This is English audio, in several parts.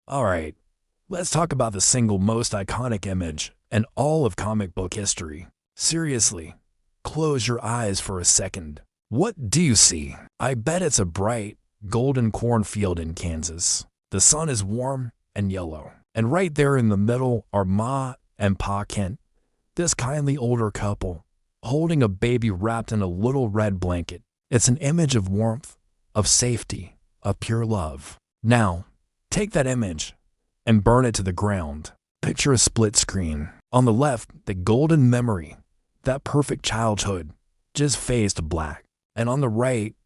Alright, let's talk about the single most iconic image in all of comic book history. Seriously, close your eyes for a second. What do you see? I bet it's a bright, golden cornfield in Kansas. The sun is warm and yellow. And right there in the middle are Ma and Pa Kent, this kindly older couple, holding a baby wrapped in a little red blanket. It's an image of warmth, of safety, of pure love. Now, take that image and burn it to the ground. Picture a split screen. On the left, the golden memory, that perfect childhood, just fades to black. And on the right,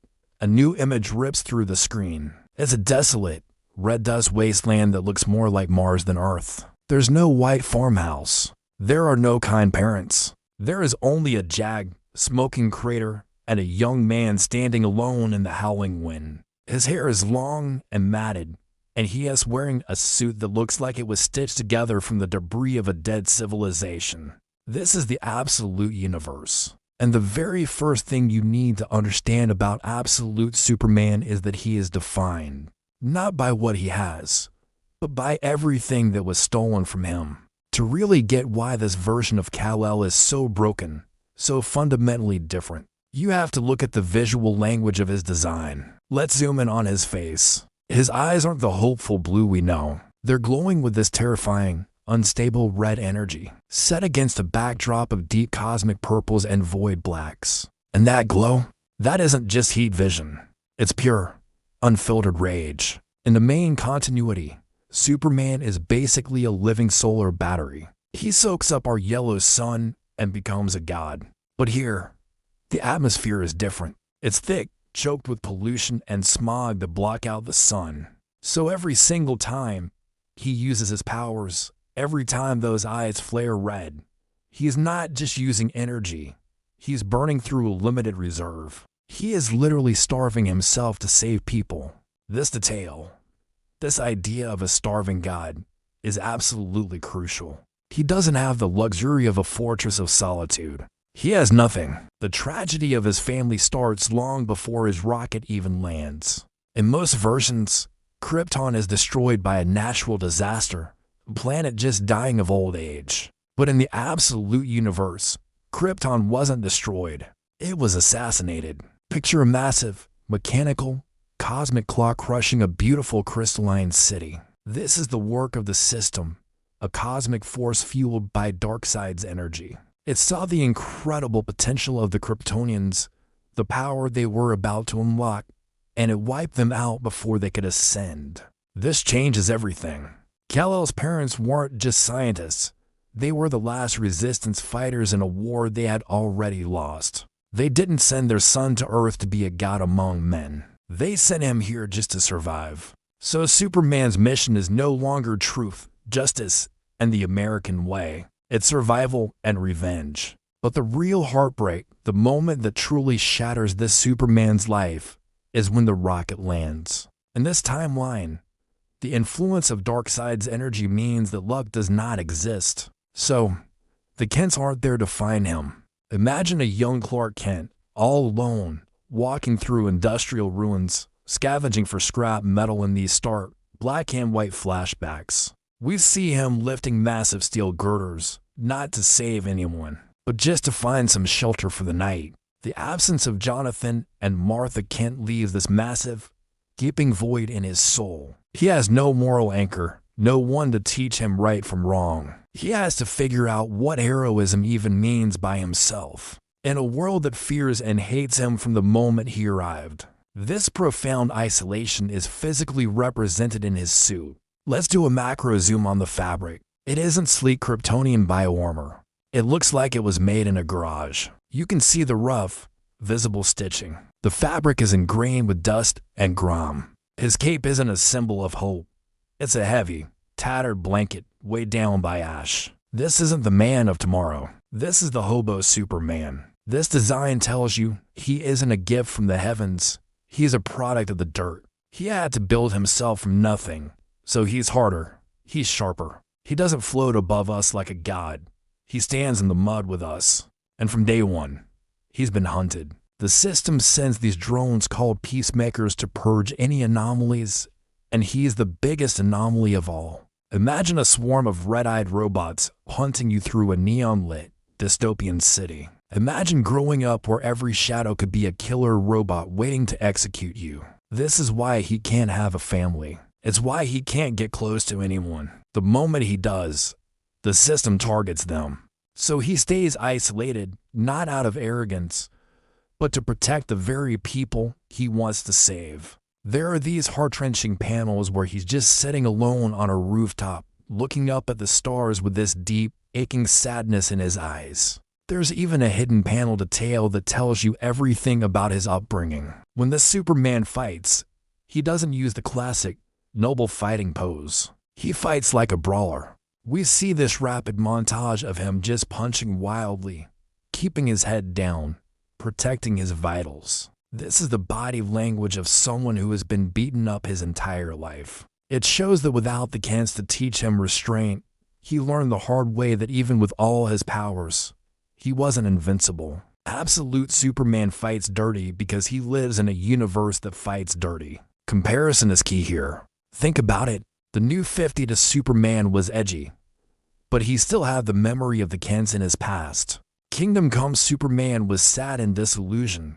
a new image rips through the screen. It's a desolate, red dust wasteland that looks more like Mars than Earth. There's no white farmhouse. There are no kind parents. There is only a jag, smoking crater, and a young man standing alone in the howling wind. His hair is long and matted, and he is wearing a suit that looks like it was stitched together from the debris of a dead civilization. This is the absolute universe. And the very first thing you need to understand about absolute Superman is that he is defined, not by what he has, but by everything that was stolen from him. To really get why this version of Kal-El is so broken, so fundamentally different, you have to look at the visual language of his design. Let's zoom in on his face. His eyes aren't the hopeful blue we know. They're glowing with this terrifying, unstable red energy, set against a backdrop of deep cosmic purples and void blacks. And that glow, that isn't just heat vision. It's pure, unfiltered rage. In the main continuity, Superman is basically a living solar battery. He soaks up our yellow sun and becomes a god. But here, the atmosphere is different. It's thick, choked with pollution and smog that block out the sun. So every single time he uses his powers, every time those eyes flare red, he's not just using energy. He's burning through a limited reserve. He is literally starving himself to save people. This detail, this idea of a starving god, is absolutely crucial. He doesn't have the luxury of a fortress of solitude. He has nothing. The tragedy of his family starts long before his rocket even lands. In most versions, Krypton is destroyed by a natural disaster, a planet just dying of old age. But in the absolute universe, Krypton wasn't destroyed. It was assassinated. Picture a massive, mechanical, cosmic clock crushing a beautiful crystalline city. This is the work of the system, a cosmic force fueled by Darkseid's energy. It saw the incredible potential of the Kryptonians, the power they were about to unlock, and it wiped them out before they could ascend. This changes everything. Kal-El's parents weren't just scientists. They were the last resistance fighters in a war they had already lost. They didn't send their son to Earth to be a god among men. They sent him here just to survive. So Superman's mission is no longer truth, justice, and the American way. It's survival and revenge. But the real heartbreak, the moment that truly shatters this Superman's life, is when the rocket lands. In this timeline, the influence of Darkseid's energy means that luck does not exist. So, the Kents aren't there to find him. Imagine a young Clark Kent, all alone, walking through industrial ruins, scavenging for scrap metal in these stark, black and white flashbacks. We see him lifting massive steel girders, not to save anyone, but just to find some shelter for the night. The absence of Jonathan and Martha Kent leaves this massive, gaping void in his soul. He has no moral anchor, no one to teach him right from wrong. He has to figure out what heroism even means by himself, in a world that fears and hates him from the moment he arrived. This profound isolation is physically represented in his suit. Let's do a macro zoom on the fabric. It isn't sleek Kryptonian bioarmor. It looks like it was made in a garage. You can see the rough, visible stitching. The fabric is ingrained with dust and grime. His cape isn't a symbol of hope. It's a heavy, tattered blanket weighed down by ash. This isn't the man of tomorrow. This is the hobo Superman. This design tells you he isn't a gift from the heavens. He's a product of the dirt. He had to build himself from nothing. So he's harder, he's sharper. He doesn't float above us like a god. He stands in the mud with us. And from day one, he's been hunted. The system sends these drones called peacemakers to purge any anomalies, And he's the biggest anomaly of all. Imagine a swarm of red-eyed robots hunting you through a neon-lit, dystopian city. Imagine growing up where every shadow could be a killer robot waiting to execute you. This is why he can't have a family. It's why he can't get close to anyone. The moment he does, the system targets them. So he stays isolated, not out of arrogance, but to protect the very people he wants to save. There are these heart-wrenching panels where he's just sitting alone on a rooftop, looking up at the stars with this deep, aching sadness in his eyes. There's even a hidden panel detail that tells you everything about his upbringing. When the Superman fights, he doesn't use the classic, noble fighting pose. He fights like a brawler. We see this rapid montage of him just punching wildly, keeping his head down, protecting his vitals. This is the body language of someone who has been beaten up his entire life. It shows that without the chance to teach him restraint, he learned the hard way that even with all his powers, he wasn't invincible. Absolute Superman fights dirty because he lives in a universe that fights dirty. Comparison is key here. Think about it. The new 50 to Superman was edgy, but he still had the memory of the Kents in his past. Kingdom Come Superman was sad and disillusioned,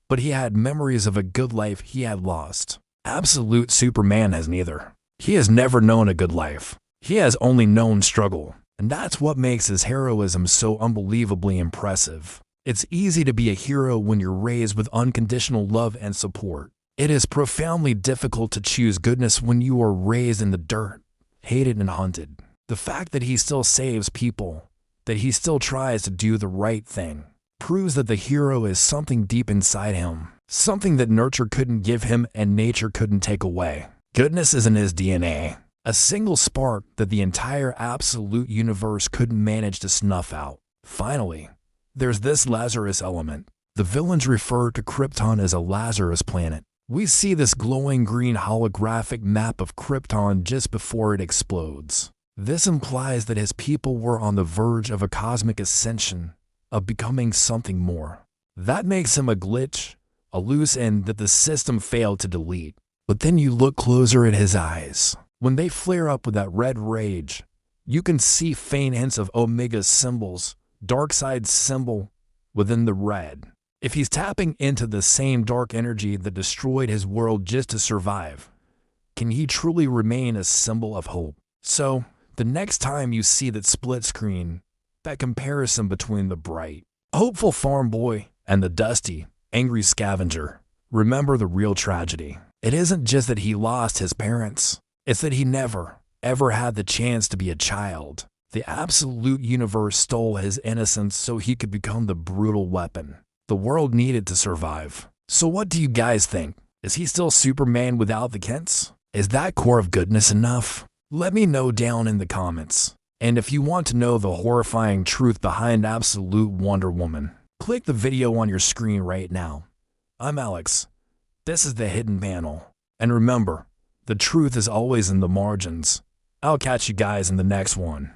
but he had memories of a good life he had lost. Absolute Superman has neither. He has never known a good life. He has only known struggle, and that's what makes his heroism so unbelievably impressive. It's easy to be a hero when you're raised with unconditional love and support. It is profoundly difficult to choose goodness when you are raised in the dirt, hated and hunted. The fact that he still saves people, that he still tries to do the right thing, proves that the hero is something deep inside him, something that nurture couldn't give him and nature couldn't take away. Goodness is in his DNA, a single spark that the entire absolute universe couldn't manage to snuff out. Finally, there's this Lazarus element. The villains refer to Krypton as a Lazarus planet. We see this glowing green holographic map of Krypton just before it explodes. This implies that his people were on the verge of a cosmic ascension, of becoming something more. That makes him a glitch, a loose end that the system failed to delete. But then you look closer at his eyes. When they flare up with that red rage, you can see faint hints of Omega's symbols, Darkseid's symbol, within the red. If he's tapping into the same dark energy that destroyed his world just to survive, can he truly remain a symbol of hope? So, the next time you see that split screen, that comparison between the bright, hopeful farm boy and the dusty, angry scavenger, remember the real tragedy. It isn't just that he lost his parents, it's that he never, ever had the chance to be a child. The absolute universe stole his innocence so he could become the brutal weapon the world needed to survive. So what do you guys think? Is he still Superman without the Kents? Is that core of goodness enough? Let me know down in the comments. And if you want to know the horrifying truth behind absolute Wonder Woman, click the video on your screen right now. I'm Alex. This is the Hidden Panel. And remember, the truth is always in the margins. I'll catch you guys in the next one.